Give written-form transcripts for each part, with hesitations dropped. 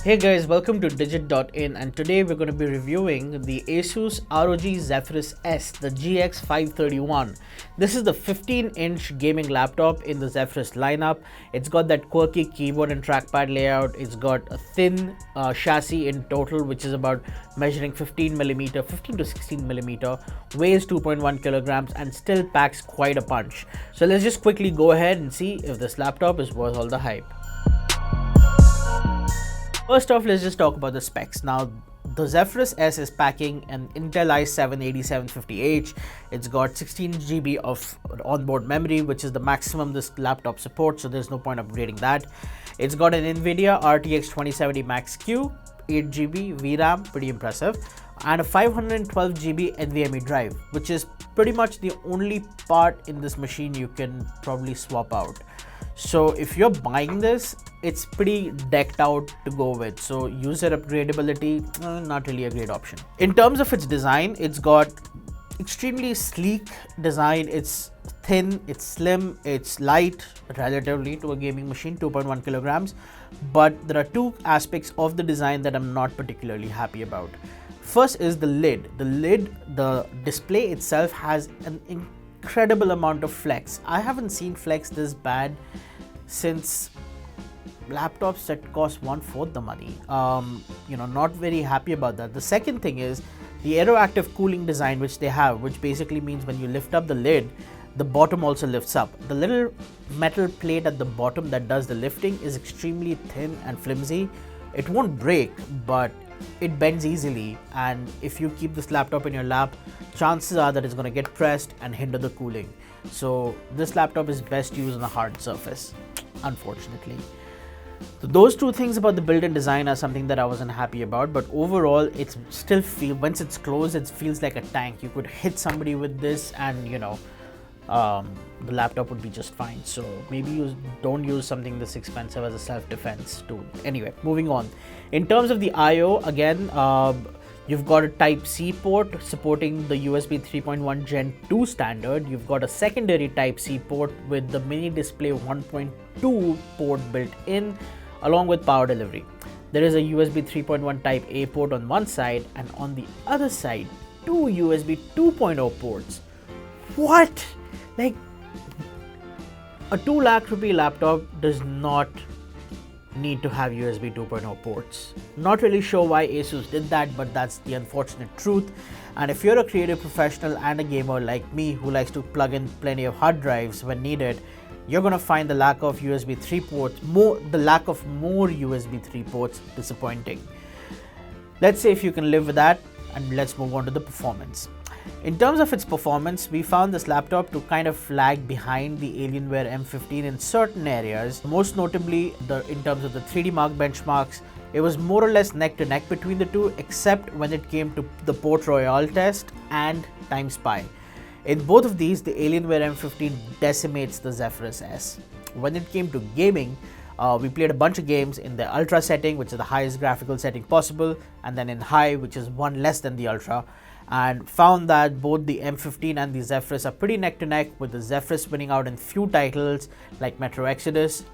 Hey guys, welcome to Digit.in, and today we're going to be reviewing the ASUS ROG Zephyrus S, the GX531. This is the 15-inch gaming laptop in the Zephyrus lineup. It's got that quirky keyboard and trackpad layout. It's got a thin chassis in total, which is about measuring 15 to 16 millimeter, weighs 2.1 kilograms, and still packs quite a punch. So let's just quickly go ahead and see if this laptop is worth all the hype. First off, let's just talk about the specs. Now, the Zephyrus S is packing an Intel i7 8750H. It's got 16 GB of onboard memory, which is the maximum this laptop supports, so there's no point upgrading that. It's got an Nvidia RTX 2070 Max-Q, 8 GB VRAM, pretty impressive, and a 512 GB NVMe drive, which is pretty much the only part in this machine you can probably swap out. So if you're buying this, it's pretty decked out to go with. So user upgradability, not really a great option. In terms of its design, it's got extremely sleek design. It's thin, it's slim, it's light relatively to a gaming machine, 2.1 kilograms. But there are two aspects of the design that I'm not particularly happy about. First is the lid. The display itself has an incredible amount of flex. I haven't seen flex this bad since laptops that cost 1/4 the money. Not very happy about that. The second thing is the aeroactive cooling design which they have, which basically means when you lift up the lid, the bottom also lifts up. The little metal plate at the bottom that does the lifting is extremely thin and flimsy. It won't break, but it bends easily, and if you keep this laptop in your lap, chances are that it's going to get pressed and hinder the cooling. So this laptop is best used on a hard surface, unfortunately. So those two things about the built-in design are something that I wasn't happy about, but overall it's still once it's closed, it feels like a tank. You could hit somebody with this and the laptop would be just fine. So maybe you don't use something this expensive as a self-defense tool. Anyway, moving on. In terms of the I/O, again, you've got a Type-C port supporting the USB 3.1 Gen 2 standard. You've got a secondary Type-C port with the mini display 1.2 port built in, along with power delivery. There is a USB 3.1 Type-A port on one side, and on the other side, two USB 2.0 ports. What? Like, a 2 lakh rupee laptop does not need to have USB 2.0 ports. Not really sure why ASUS did that, but that's the unfortunate truth. And if you're a creative professional and a gamer like me who likes to plug in plenty of hard drives when needed, you're going to find the lack of USB 3 ports, more USB 3 ports disappointing. Let's say if you can live with that, and let's move on to the performance. In terms of its performance, we found this laptop to kind of lag behind the Alienware M15 in certain areas. Most notably, in terms of the 3D Mark benchmarks, it was more or less neck to neck between the two, except when it came to the Port Royal test and Time Spy. In both of these, the Alienware M15 decimates the Zephyrus S. When it came to gaming, we played a bunch of games in the Ultra setting, which is the highest graphical setting possible, and then in High, which is one less than the Ultra, and found that both the M15 and the Zephyrus are pretty neck to neck, with the Zephyrus winning out in few titles like Metro Exodus,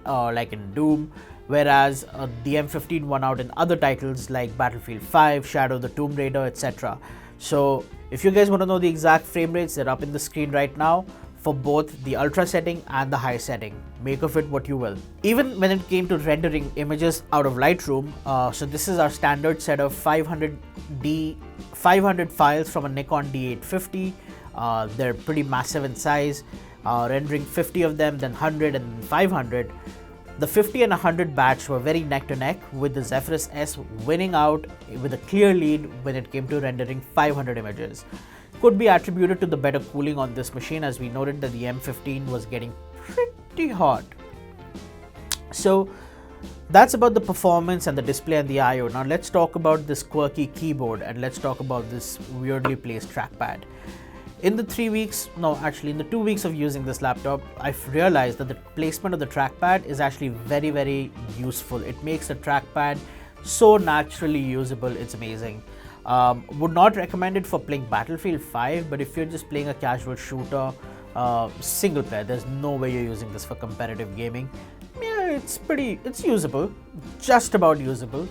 like in Doom, whereas the M15 won out in other titles like Battlefield 5, Shadow of the Tomb Raider, etc. So if you guys want to know the exact frame rates, they're up in the screen right now for both the Ultra setting and the High setting. Make of it what you will. Even when it came to rendering images out of Lightroom, so this is our standard set of 500 files from a Nikon D850. They're pretty massive in size, rendering 50 of them, then 100 and 500. The 50 and 100 batch were very neck to neck, with the Zephyrus S winning out with a clear lead when it came to rendering 500 images. Could be attributed to the better cooling on this machine, as we noted that the M15 was getting pretty hot. So that's about the performance and the display and the I/O. Now let's talk about this quirky keyboard, and let's talk about this weirdly placed trackpad. In the 2 weeks of using this laptop, I've realized that the placement of the trackpad is actually very, very useful. It makes the trackpad so naturally usable, it's amazing. Would not recommend it for playing Battlefield 5, but if you're just playing a casual shooter, single player, there's no way you're using this for competitive gaming. it's usable, just about usable.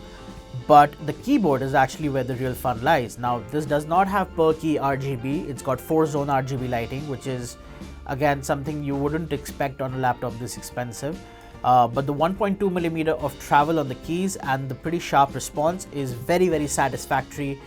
But the keyboard is actually where the real fun lies. Now, this does not have per key RGB. It's got 4-zone RGB lighting, which is again something you wouldn't expect on a laptop this expensive. But the 1.2mm of travel on the keys and the pretty sharp response is very satisfactory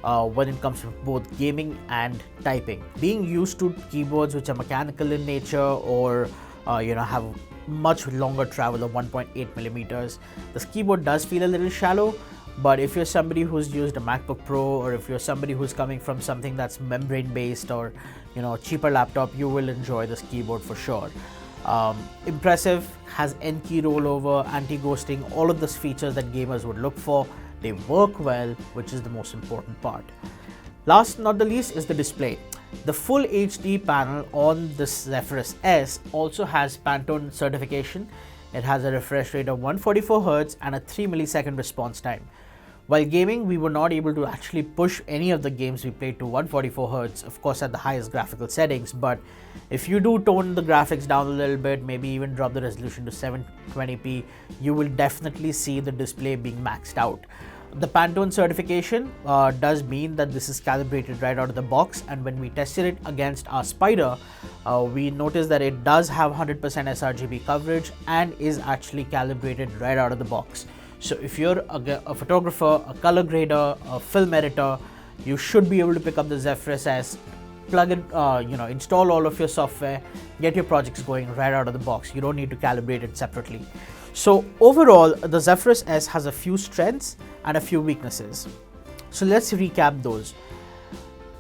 when it comes to both gaming and typing. Being used to keyboards which are mechanical in nature or have much longer travel of 1.8mm, this keyboard does feel a little shallow. But if you're somebody who's used a MacBook Pro, or if you're somebody who's coming from something that's membrane based or cheaper laptop, you will enjoy this keyboard for sure. Impressive, has N-key rollover, anti-ghosting, all of those features that gamers would look for. They work well, which is the most important part. Last not the least is the display. The full HD panel on this Zephyrus S also has Pantone certification. It has a refresh rate of 144Hz and a 3 millisecond response time. While gaming, we were not able to actually push any of the games we played to 144Hz, of course at the highest graphical settings, but if you do tone the graphics down a little bit, maybe even drop the resolution to 720p, you will definitely see the display being maxed out. The Pantone certification does mean that this is calibrated right out of the box, and when we tested it against our Spider, we noticed that it does have 100% sRGB coverage and is actually calibrated right out of the box. So if you're a photographer, a color grader, a film editor, you should be able to pick up the Zephyrus S, plug it, install all of your software, get your projects going right out of the box. You don't need to calibrate it separately. So overall, the Zephyrus S has a few strengths and a few weaknesses. So let's recap those.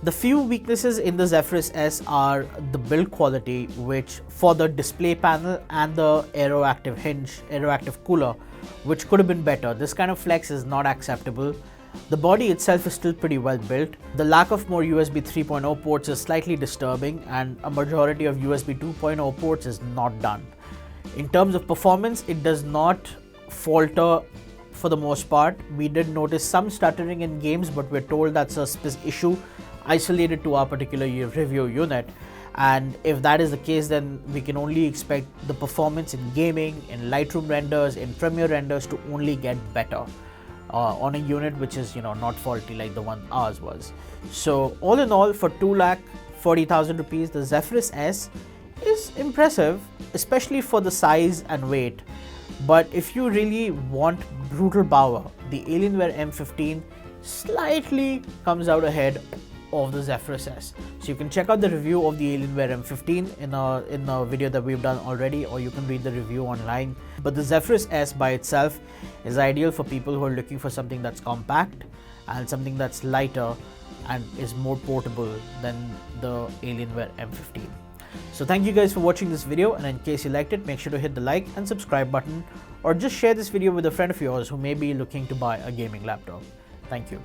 The few weaknesses in the Zephyrus S are the build quality, which for the display panel and the aeroactive hinge, aeroactive cooler, which could have been better. This kind of flex is not acceptable. The body itself is still pretty well built. The lack of more USB 3.0 ports is slightly disturbing, and a majority of USB 2.0 ports is not done. In terms of performance, it does not falter for the most part. We did notice some stuttering in games, but we're told that's a issue isolated to our particular review unit. And if that is the case, then we can only expect the performance in gaming, in Lightroom renders, in Premiere renders to only get better on a unit which is not faulty like the one ours was. So all in all, for 2,40,000 rupees, the Zephyrus S is impressive, especially for the size and weight. But if you really want brutal power, the Alienware M15 slightly comes out ahead of the Zephyrus S. So you can check out the review of the Alienware M15 in a video that we've done already, or you can read the review online. But the Zephyrus S by itself is ideal for people who are looking for something that's compact and something that's lighter and is more portable than the Alienware M15. So thank you guys for watching this video, and in case you liked it, make sure to hit the like and subscribe button, or just share this video with a friend of yours who may be looking to buy a gaming laptop. Thank you.